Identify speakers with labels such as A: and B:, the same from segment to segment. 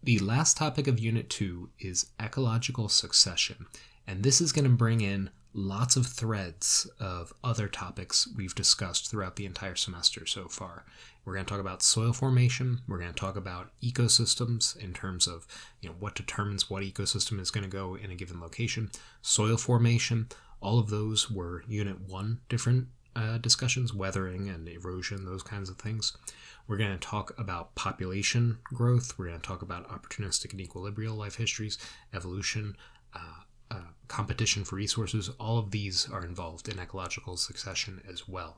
A: The last topic of Unit 2 is ecological succession, and this is going to bring in lots of threads of other topics we've discussed throughout the entire semester so far. We're going to talk about soil formation, we're going to talk about ecosystems in terms of what determines what ecosystem is going to go in a given location, soil formation, all of those were Unit 1 different discussions, weathering and erosion, those kinds of things. We're going to talk about population growth. We're going to talk about opportunistic and equilibrial life histories, evolution, competition for resources. All of these are involved in ecological succession as well.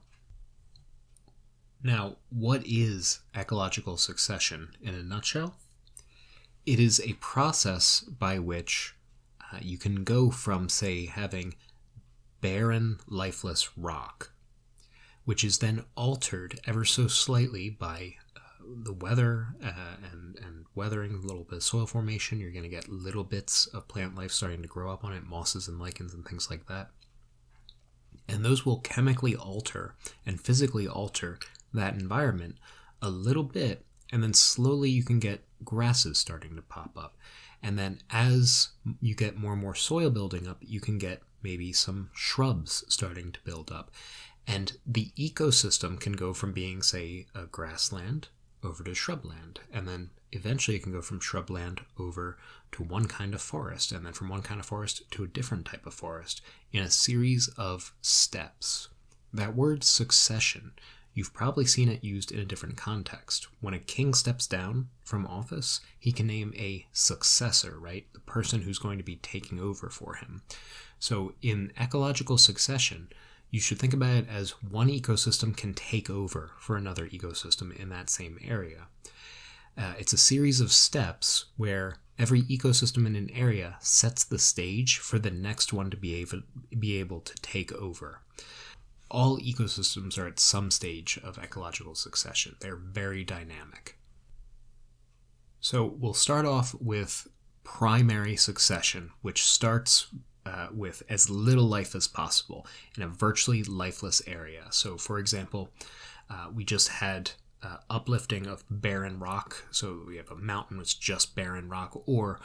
A: Now, what is ecological succession in a nutshell? It is a process by which you can go from, say, having barren, lifeless rock, which is then altered ever so slightly by the weather and weathering, a little bit of soil formation. You're going to get little bits of plant life starting to grow up on it, mosses and lichens and things like that. And those will chemically alter and physically alter that environment a little bit, and then slowly you can get grasses starting to pop up. And then as you get more and more soil building up, you can get maybe some shrubs starting to build up. And the ecosystem can go from being, say, a grassland over to shrubland. And then eventually it can go from shrubland over to one kind of forest. And then from one kind of forest to a different type of forest in a series of steps. That word succession, you've probably seen it used in a different context. When a king steps down from office, he can name a successor, right? The person who's going to be taking over for him. So in ecological succession, you should think about it as one ecosystem can take over for another ecosystem in that same area. It's a series of steps where every ecosystem in an area sets the stage for the next one to be able to take over. All ecosystems are at some stage of ecological succession. They're very dynamic. So we'll start off with primary succession, which starts with as little life as possible in a virtually lifeless area. So, for example, we just had uplifting of barren rock. So we have a mountain with just barren rock, or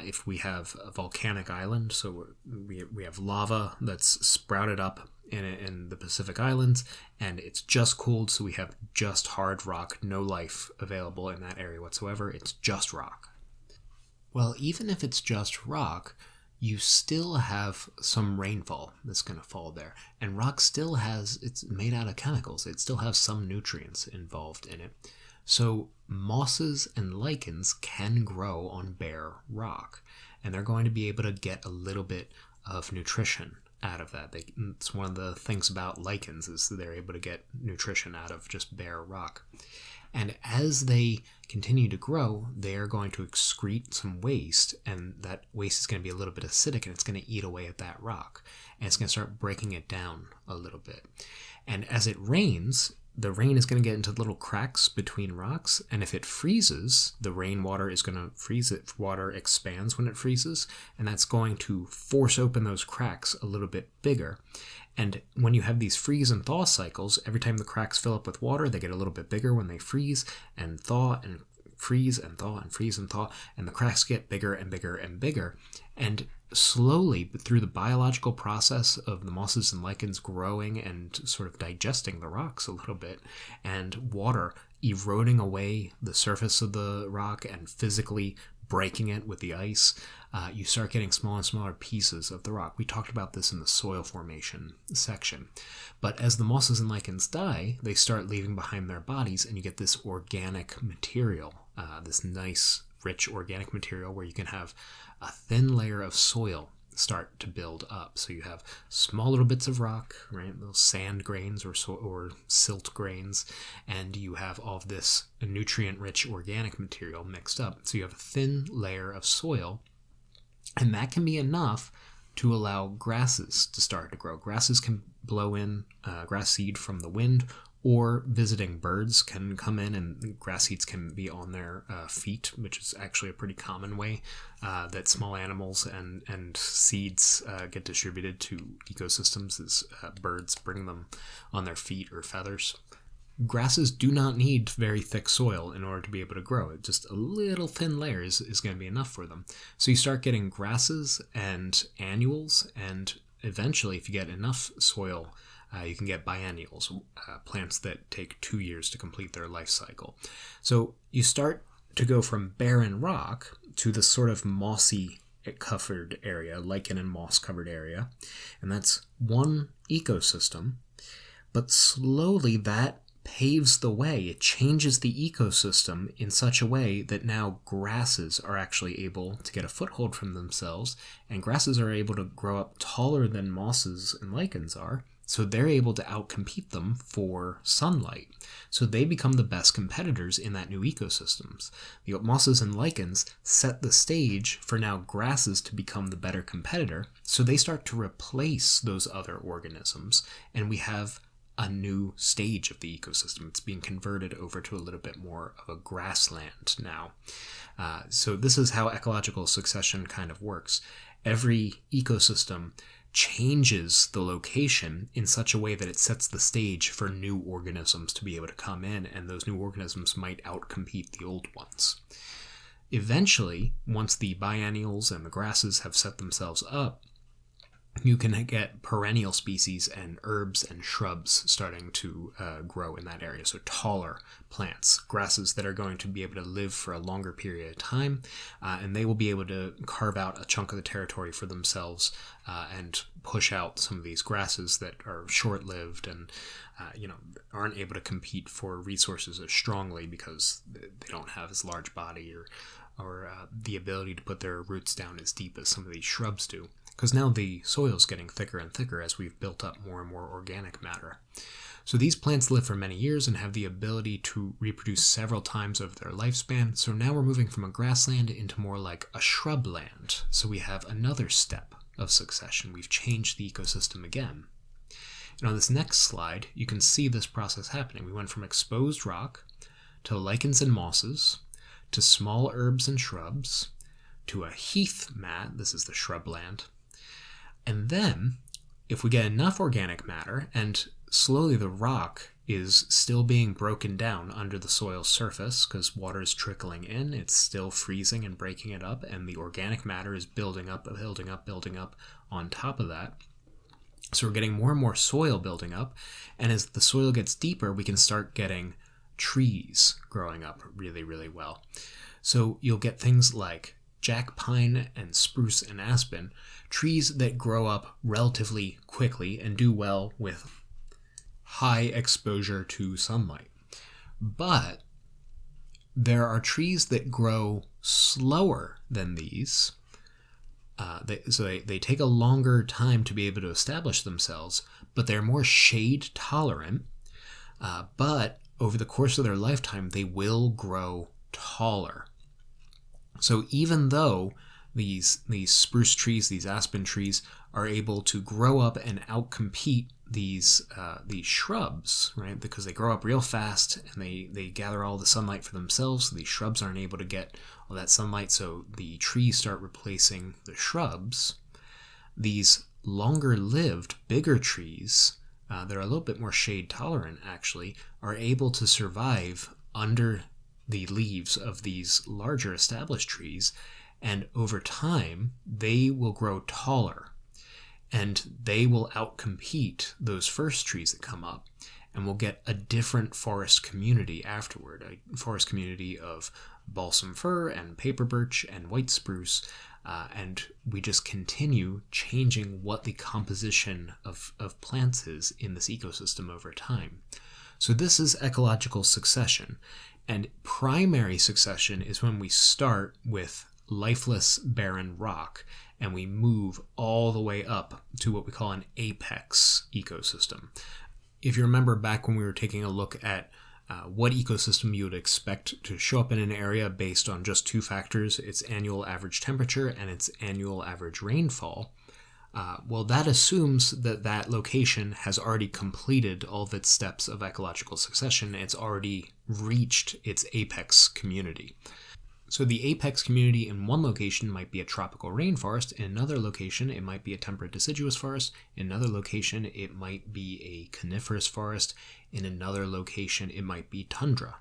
A: if we have a volcanic island, so we have lava that's sprouted up in the Pacific Islands, and it's just cooled, so we have just hard rock, no life available in that area whatsoever. It's just rock. Well, even if it's just rock, you still have some rainfall that's going to fall there. And rock still it's made out of chemicals. It still has some nutrients involved in it. So mosses and lichens can grow on bare rock. And they're going to be able to get a little bit of nutrition out of that. It's one of the things about lichens is that they're able to get nutrition out of just bare rock. And as they continue to grow, they're going to excrete some waste, and that waste is going to be a little bit acidic, and it's going to eat away at that rock, and it's going to start breaking it down a little bit. And as it rains, the rain is going to get into little cracks between rocks, and if it freezes, the rainwater is going to freeze it. Water expands when it freezes, and that's going to force open those cracks a little bit bigger. And when you have these freeze and thaw cycles, every time the cracks fill up with water, they get a little bit bigger when they freeze and thaw and freeze and thaw and freeze and thaw, and the cracks get bigger and bigger and bigger. And slowly, through the biological process of the mosses and lichens growing and sort of digesting the rocks a little bit, and water eroding away the surface of the rock and physically breaking it with the ice, you start getting smaller and smaller pieces of the rock. We talked about this in the soil formation section. But as the mosses and lichens die, they start leaving behind their bodies, and you get this organic material, this nice, rich organic material where you can have a thin layer of soil start to build up. So you have small little bits of rock, right, those sand grains or silt grains, and you have all of this nutrient-rich organic material mixed up. So you have a thin layer of soil, and that can be enough to allow grasses to start to grow. Grasses can blow in grass seed from the wind, or visiting birds can come in and grass seeds can be on their feet, which is actually a pretty common way that small animals and seeds get distributed to ecosystems, is birds bring them on their feet or feathers. grasses do not need very thick soil in order to be able to grow. Just a little thin layer is going to be enough for them. So you start getting grasses and annuals, and eventually, if you get enough soil, you can get biennials, plants that take 2 years to complete their life cycle. So you start to go from barren rock to this sort of mossy covered area, lichen and moss covered area, and that's one ecosystem. But slowly that paves the way. It changes the ecosystem in such a way that now grasses are actually able to get a foothold from themselves, and grasses are able to grow up taller than mosses and lichens are, so they're able to outcompete them for sunlight. So they become the best competitors in that new ecosystems. The mosses and lichens set the stage for now grasses to become the better competitor, so they start to replace those other organisms, and we have a new stage of the ecosystem. It's being converted over to a little bit more of a grassland now. So this is how ecological succession kind of works. Every ecosystem changes the location in such a way that it sets the stage for new organisms to be able to come in, and those new organisms might outcompete the old ones. Eventually, once the biennials and the grasses have set themselves up, you can get perennial species and herbs and shrubs starting to grow in that area. So taller plants, grasses that are going to be able to live for a longer period of time, and they will be able to carve out a chunk of the territory for themselves and push out some of these grasses that are short-lived and aren't able to compete for resources as strongly because they don't have as large body or the ability to put their roots down as deep as some of these shrubs do. Because now the soil is getting thicker and thicker as we've built up more and more organic matter. So these plants live for many years and have the ability to reproduce several times over their lifespan. So now we're moving from a grassland into more like a shrubland. So we have another step of succession. We've changed the ecosystem again. And on this next slide, you can see this process happening. We went from exposed rock to lichens and mosses to small herbs and shrubs to a heath mat. This is the shrubland. And then, if we get enough organic matter, and slowly the rock is still being broken down under the soil surface because water is trickling in, it's still freezing and breaking it up, and the organic matter is building up on top of that. So we're getting more and more soil building up, and as the soil gets deeper, we can start getting trees growing up really, really well. So you'll get things like jack pine and spruce and aspen, trees that grow up relatively quickly and do well with high exposure to sunlight. But there are trees that grow slower than these. They take a longer time to be able to establish themselves, but they're more shade tolerant. But over the course of their lifetime, they will grow taller. So even though these spruce trees, these aspen trees, are able to grow up and outcompete these shrubs, right? Because they grow up real fast and they gather all the sunlight for themselves. So these shrubs aren't able to get all that sunlight, so the trees start replacing the shrubs. These longer-lived, bigger trees that are a little bit more shade tolerant, actually, are able to survive under the leaves of these larger established trees, and over time they will grow taller and they will outcompete those first trees that come up, and we'll get a different forest community afterward, a forest community of balsam fir and paper birch and white spruce, and we just continue changing what the composition of plants is in this ecosystem over time. So this is ecological succession. And primary succession is when we start with lifeless, barren rock, and we move all the way up to what we call an apex ecosystem. If you remember back when we were taking a look at what ecosystem you would expect to show up in an area based on just two factors, its annual average temperature and its annual average rainfall, well, that assumes that location has already completed all of its steps of ecological succession. It's already reached its apex community. So the apex community in one location might be a tropical rainforest, in another location it might be a temperate deciduous forest, in another location it might be a coniferous forest, in another location it might be tundra,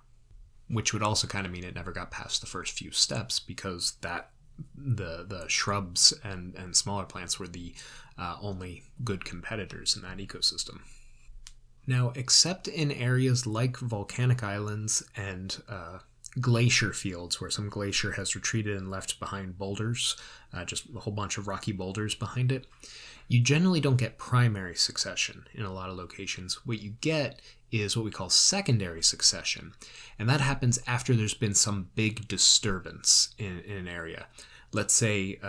A: which would also kind of mean it never got past the first few steps because the shrubs and smaller plants were the only good competitors in that ecosystem. Now, except in areas like volcanic islands and glacier fields, where some glacier has retreated and left behind boulders, just a whole bunch of rocky boulders behind it, you generally don't get primary succession in a lot of locations. What you get is what we call secondary succession, and that happens after there's been some big disturbance in an area. Let's say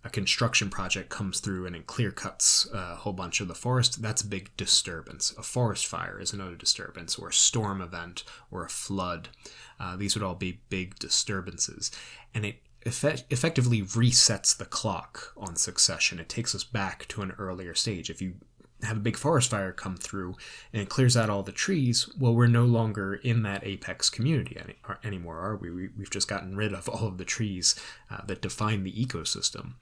A: a construction project comes through and it clear cuts a whole bunch of the forest. That's a big disturbance. A forest fire is another disturbance, or a storm event, or a flood. These would all be big disturbances. And it effectively resets the clock on succession. It takes us back to an earlier stage. If you have a big forest fire come through and it clears out all the trees, well, we're no longer in that apex community anymore, are we? We've just gotten rid of all of the trees that define the ecosystem.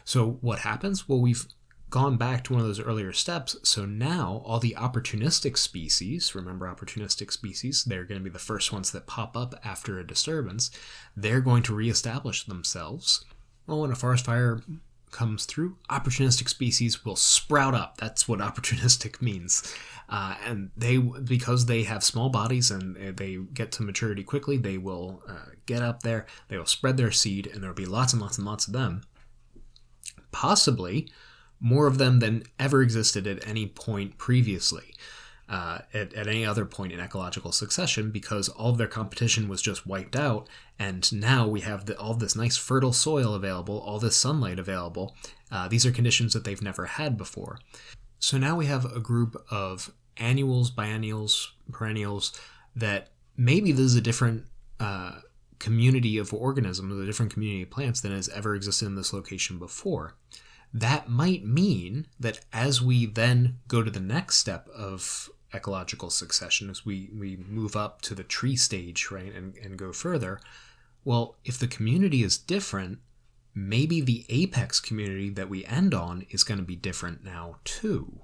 A: So what happens? Well, we've gone back to one of those earlier steps. So now all the opportunistic species, remember opportunistic species, they're going to be the first ones that pop up after a disturbance. They're going to reestablish themselves. Well, when a forest fire comes through, opportunistic species will sprout up. That's what opportunistic means. And because they have small bodies and they get to maturity quickly, they will get up there, they will spread their seed, and there will be lots and lots and lots of them. Possibly more of them than ever existed at any point previously, at any other point in ecological succession, because all of their competition was just wiped out, and now we have all this nice fertile soil available, all this sunlight available. These are conditions that they've never had before. So now we have a group of annuals, biennials, perennials, that maybe this is a different community of organisms, a different community of plants than has ever existed in this location before. That might mean that as we then go to the next step of ecological succession, as we move up to the tree stage, right, and go further, well, if the community is different, maybe the apex community that we end on is going to be different now too.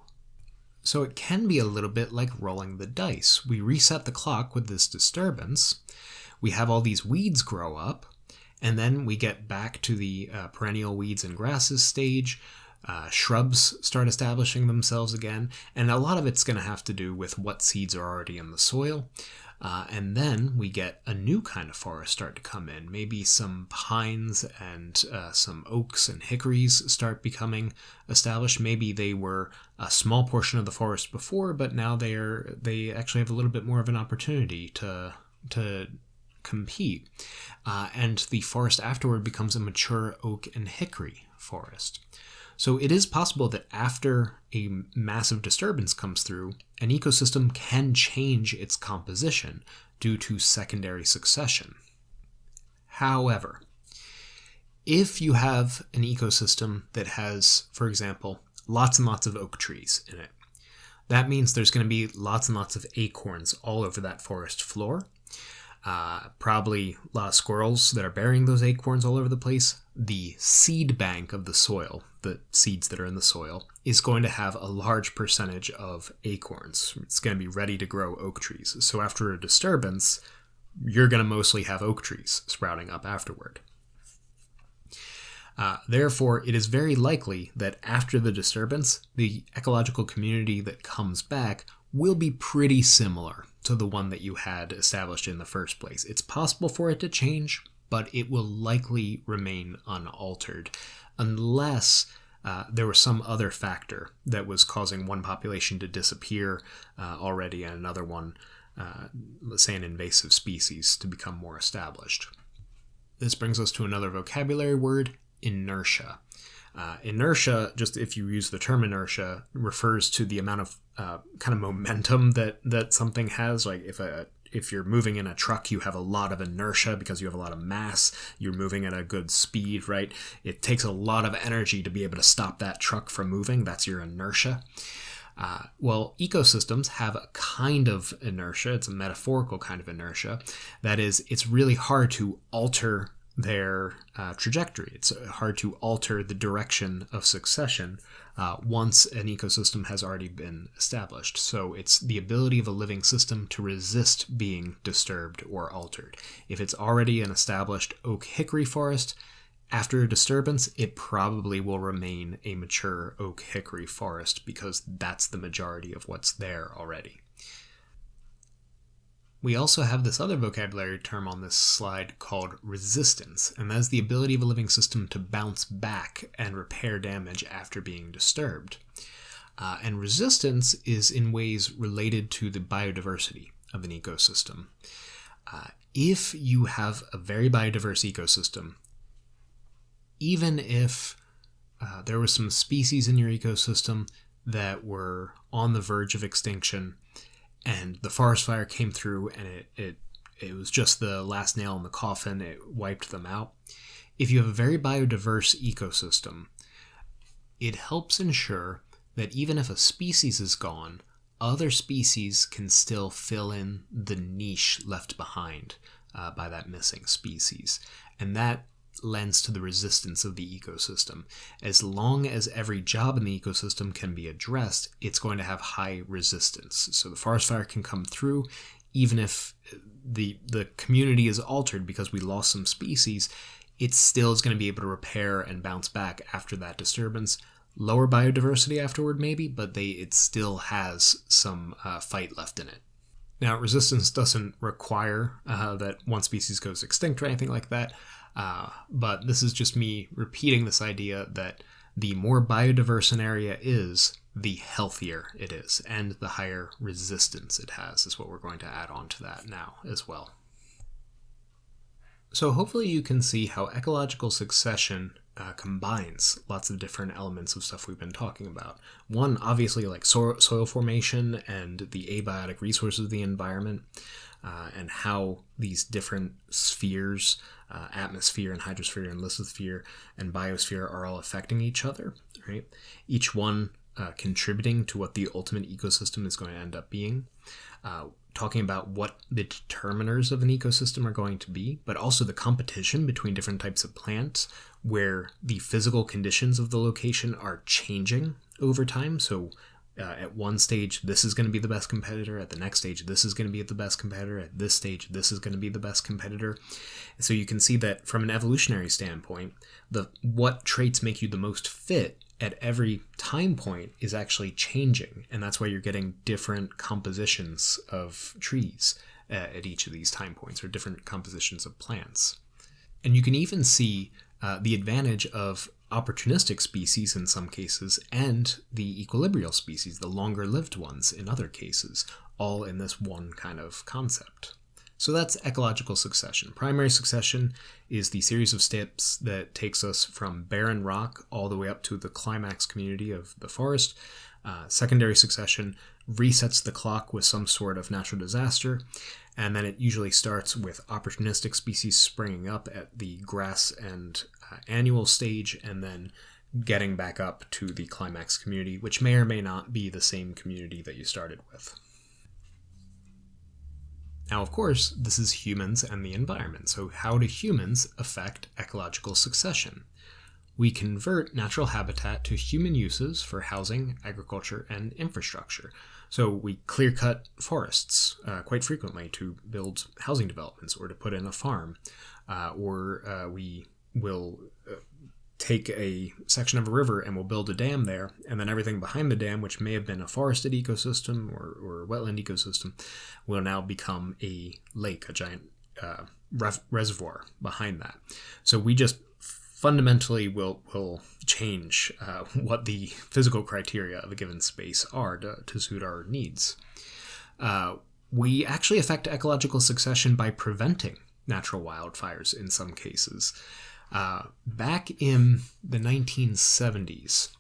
A: So it can be a little bit like rolling the dice. We reset the clock with this disturbance, we have all these weeds grow up, and then we get back to the perennial weeds and grasses stage. Shrubs start establishing themselves again, and a lot of it's going to have to do with what seeds are already in the soil. And then we get a new kind of forest start to come in. Maybe some pines and some oaks and hickories start becoming established. Maybe they were a small portion of the forest before, but now they actually have a little bit more of an opportunity to compete. And the forest afterward becomes a mature oak and hickory forest. So it is possible that after a massive disturbance comes through, an ecosystem can change its composition due to secondary succession. However, if you have an ecosystem that has, for example, lots and lots of oak trees in it, that means there's going to be lots and lots of acorns all over that forest floor. Probably a lot of squirrels that are burying those acorns all over the place. The seed bank of the soil, the seeds that are in the soil, is going to have a large percentage of acorns. It's going to be ready to grow oak trees. So after a disturbance, you're going to mostly have oak trees sprouting up afterward. Therefore, it is very likely that after the disturbance, the ecological community that comes back will be pretty similar to the one that you had established in the first place. It's possible for it to change, but it will likely remain unaltered unless there was some other factor that was causing one population to disappear already and another one, let's say an invasive species, to become more established. This brings us to another vocabulary word, inertia. Inertia, just if you use the term inertia, refers to the amount of kind of momentum that something has. Like if you're moving in a truck, you have a lot of inertia because you have a lot of mass. You're moving at a good speed, right? It takes a lot of energy to be able to stop that truck from moving. That's your inertia. Well, ecosystems have a kind of inertia. It's a metaphorical kind of inertia. That is, it's really hard to alter their trajectory. It's hard to alter the direction of succession once an ecosystem has already been established. So it's the ability of a living system to resist being disturbed or altered. If it's already an established oak hickory forest, after a disturbance, it probably will remain a mature oak hickory forest because that's the majority of what's there already. We also have this other vocabulary term on this slide called resistance, and that's the ability of a living system to bounce back and repair damage after being disturbed. And resistance is in ways related to the biodiversity of an ecosystem. If you have a very biodiverse ecosystem, even if there were some species in your ecosystem that were on the verge of extinction, and the forest fire came through and it was just the last nail in the coffin, it wiped them out. If you have a very biodiverse ecosystem, it helps ensure that even if a species is gone, other species can still fill in the niche left behind by that missing species. And that lends to the resistance of the ecosystem. As long as every job in the ecosystem can be addressed, it's going to have high resistance. So the forest fire can come through, even if the community is altered because we lost some species, it still is going to be able to repair and bounce back after that disturbance. Lower biodiversity afterward maybe, but it still has some fight left in it. Now, resistance doesn't require that one species goes extinct or anything like that. But this is just me repeating this idea that the more biodiverse an area is, the healthier it is, and the higher resistance it has is what we're going to add on to that now as well. So hopefully you can see how ecological succession combines lots of different elements of stuff we've been talking about. One, obviously, like soil formation and the abiotic resources of the environment, and how these different spheres, atmosphere and hydrosphere and lithosphere and biosphere, are all affecting each other, right? Each one contributing to what the ultimate ecosystem is going to end up being. Talking about what the determiners of an ecosystem are going to be, but also the competition between different types of plants, where the physical conditions of the location are changing over time. So at one stage, this is going to be the best competitor. At the next stage, this is going to be the best competitor. At this stage, this is going to be the best competitor. So you can see that from an evolutionary standpoint, what traits make you the most fit at every time point is actually changing. And that's why you're getting different compositions of trees at each of these time points, or different compositions of plants. And you can even see the advantage of opportunistic species in some cases, and the equilibrial species, the longer-lived ones in other cases, all in this one kind of concept. So that's ecological succession. Primary succession is the series of steps that takes us from barren rock all the way up to the climax community of the forest. Secondary succession resets the clock with some sort of natural disaster, and then it usually starts with opportunistic species springing up at the grass and annual stage, and then getting back up to the climax community, which may or may not be the same community that you started with. Now, of course, this is humans and the environment. So how do humans affect ecological succession? We convert natural habitat to human uses for housing, agriculture, and infrastructure. So we clear-cut forests quite frequently to build housing developments or to put in a farm, or we will take a section of a river and we'll build a dam there, and then everything behind the dam, which may have been a forested ecosystem or wetland ecosystem, will now become a lake, a giant reservoir behind that. So we just fundamentally will change what the physical criteria of a given space are to suit our needs. We actually affect ecological succession by preventing natural wildfires in some cases. Back in the 1970s,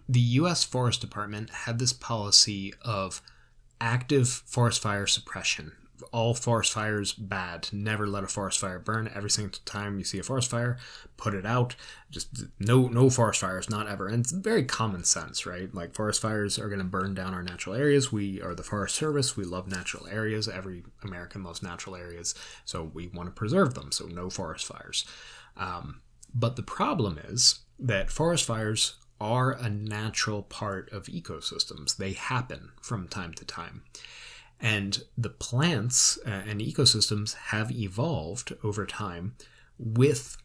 A: the U.S. Forest Department had this policy of active forest fire suppression all forest fires bad. Never let a forest fire burn. Every single time you see a forest fire, put it out. Just no forest fires, not ever. And it's very common sense, right? Like, forest fires are going to burn down our natural areas. We are the Forest Service. We love natural areas. Every American loves natural areas, so we want to preserve them. So no forest fires. But the problem is that forest fires are a natural part of ecosystems. They happen from time to time. And the plants and ecosystems have evolved over time with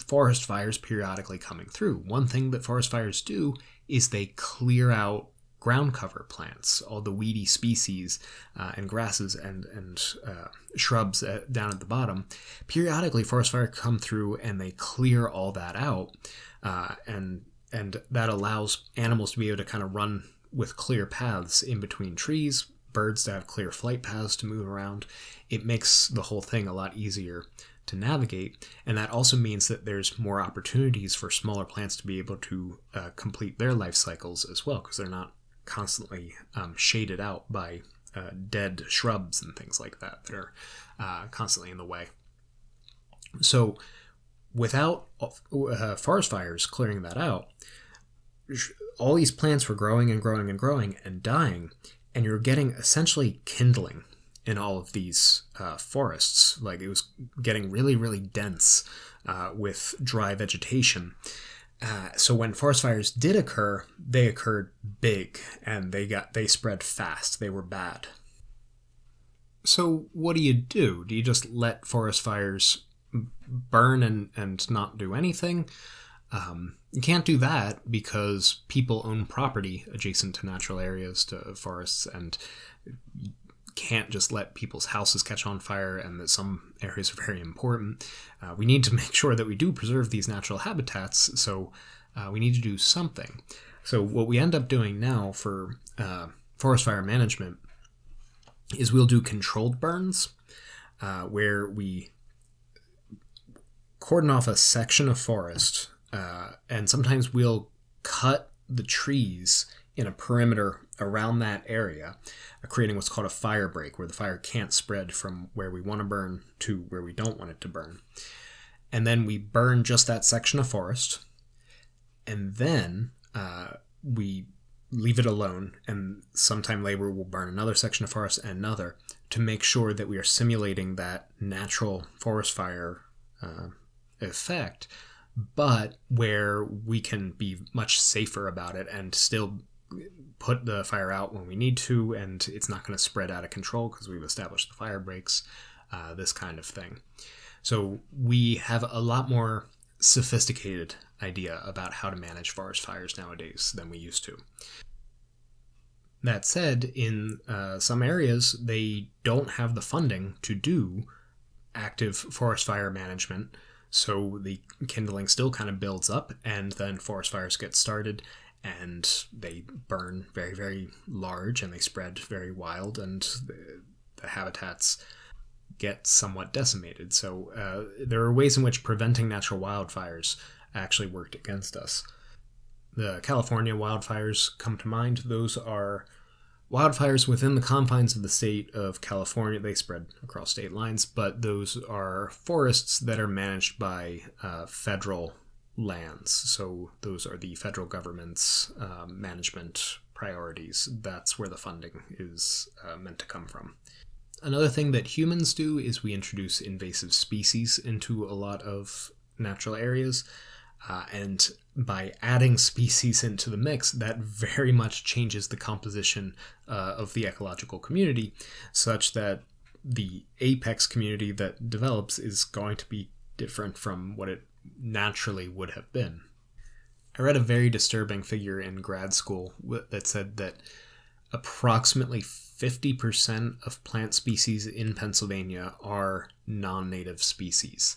A: forest fires periodically coming through. One thing that forest fires do is they clear out ground cover plants, all the weedy species and grasses and shrubs down at the bottom. Periodically, forest fires come through and they clear all that out, and that allows animals to be able to kind of run with clear paths in between trees, birds to have clear flight paths to move around. It makes the whole thing a lot easier to navigate, and that also means that there's more opportunities for smaller plants to be able to complete their life cycles as well, because they're not constantly shaded out by dead shrubs and things like that are constantly in the way. So without forest fires clearing that out, all these plants were growing and growing and growing and dying, and you're getting essentially kindling in all of these forests. Like, it was getting really, really dense with dry vegetation. So when forest fires did occur, they occurred big, and they spread fast. They were bad. So what do? Do you just let forest fires burn and not do anything? You can't do that, because people own property adjacent to natural areas, to forests, and you can't just let people's houses catch on fire, and that some areas are very important. We need to make sure that we do preserve these natural habitats, so we need to do something. So what we end up doing now for forest fire management is we'll do controlled burns, where we cordon off a section of forest, and sometimes we'll cut the trees in a perimeter around that area, creating what's called a fire break, where the fire can't spread from where we want to burn to where we don't want it to burn. And then we burn just that section of forest, and then we leave it alone, and sometime later we'll burn another section of forest and another, to make sure that we are simulating that natural forest fire effect, but where we can be much safer about it and still put the fire out when we need to, and it's not going to spread out of control because we've established the fire breaks, this kind of thing. So we have a lot more sophisticated idea about how to manage forest fires nowadays than we used to. That said, in some areas, they don't have the funding to do active forest fire management, so the kindling still kind of builds up, and then forest fires get started, and they burn very, very large, and they spread very wild, and the habitats get somewhat decimated. So there are ways in which preventing natural wildfires actually worked against us. The California wildfires come to mind. Those are wildfires within the confines of the state of California. They spread across state lines, but those are forests that are managed by federal lands. So those are the federal government's management priorities. That's where the funding is meant to come from. Another thing that humans do is we introduce invasive species into a lot of natural areas. And by adding species into the mix, that very much changes the composition of the ecological community, such that the apex community that develops is going to be different from what it naturally would have been. I read a very disturbing figure in grad school that said that approximately 50% of plant species in Pennsylvania are non-native species.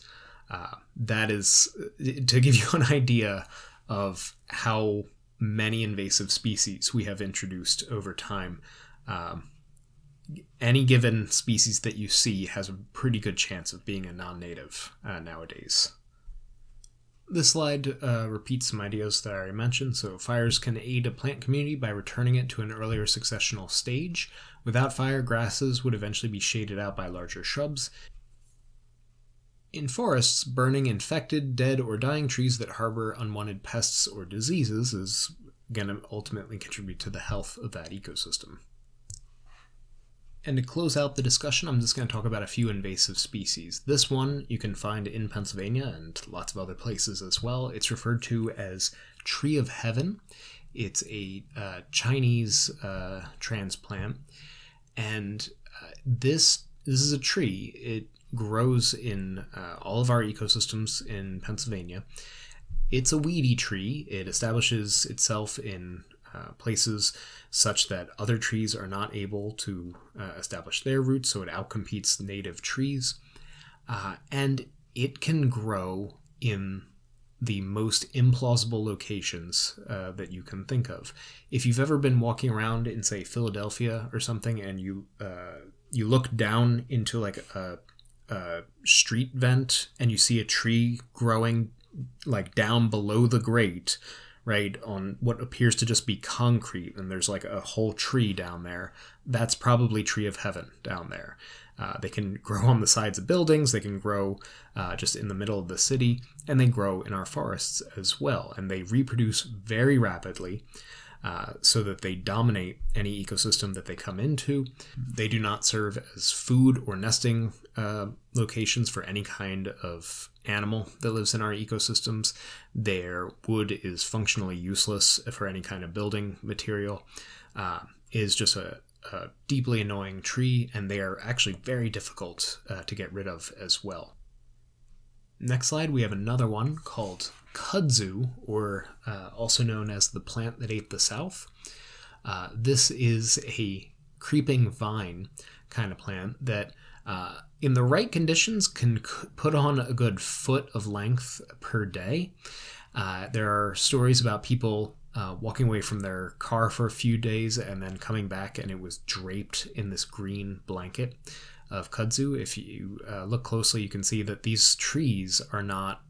A: That is, to give you an idea of how many invasive species we have introduced over time. Any given species that you see has a pretty good chance of being a non-native nowadays. This slide repeats some ideas that I already mentioned. So fires can aid a plant community by returning it to an earlier successional stage. Without fire, grasses would eventually be shaded out by larger shrubs. In forests, burning infected, dead, or dying trees that harbor unwanted pests or diseases is going to ultimately contribute to the health of that ecosystem. And to close out the discussion, I'm just going to talk about a few invasive species. This one you can find in Pennsylvania and lots of other places as well. It's referred to as tree of heaven. It's a Chinese transplant, and this is a tree. It grows in all of our ecosystems in Pennsylvania. It's a weedy tree. It establishes itself in places such that other trees are not able to establish their roots, so it outcompetes native trees. And it can grow in the most implausible locations that you can think of. If you've ever been walking around in, say, Philadelphia or something, and you look down into like a street vent and you see a tree growing like down below the grate, right, on what appears to just be concrete, and there's like a whole tree down there, that's probably tree of heaven down there. They can grow on the sides of buildings, they can grow just in the middle of the city, and they grow in our forests as well. And they reproduce very rapidly so that they dominate any ecosystem that they come into. They do not serve as food or nesting locations for any kind of animal that lives in our ecosystems. Their wood is functionally useless for any kind of building material. Is just a deeply annoying tree, and they are actually very difficult to get rid of as well. Next slide, we have another one called Kudzu, or also known as the plant that ate the South. This is a creeping vine kind of plant that in the right conditions can put on a good foot of length per day. There are stories about people walking away from their car for a few days and then coming back and it was draped in this green blanket of kudzu. If you look closely, you can see that these trees are not,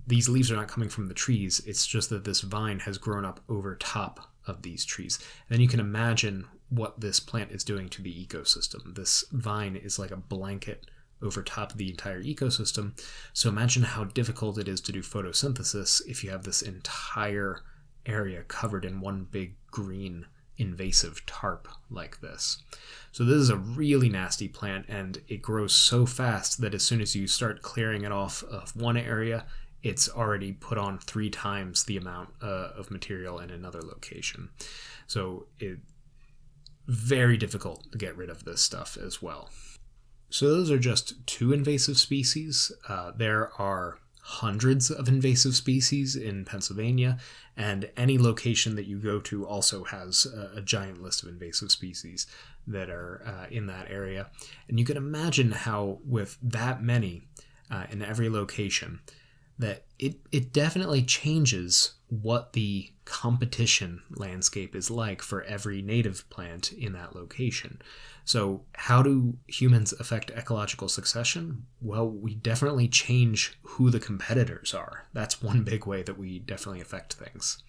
A: these leaves are not coming from the trees. It's just that this vine has grown up over top of these trees. And then you can imagine what this plant is doing to the ecosystem. This vine is like a blanket over top of the entire ecosystem. So imagine how difficult it is to do photosynthesis if you have this entire area covered in one big green invasive tarp like this. So this is a really nasty plant, and it grows so fast that as soon as you start clearing it off of one area, it's already put on 3 times the amount of material in another location. So it's very difficult to get rid of this stuff as well. So those are just 2 invasive species. There are hundreds of invasive species in Pennsylvania, and any location that you go to also has a giant list of invasive species that are in that area. And you can imagine how with that many in every location, that it definitely changes what the competition landscape is like for every native plant in that location. So how do humans affect ecological succession? Well, we definitely change who the competitors are. That's one big way that we definitely affect things.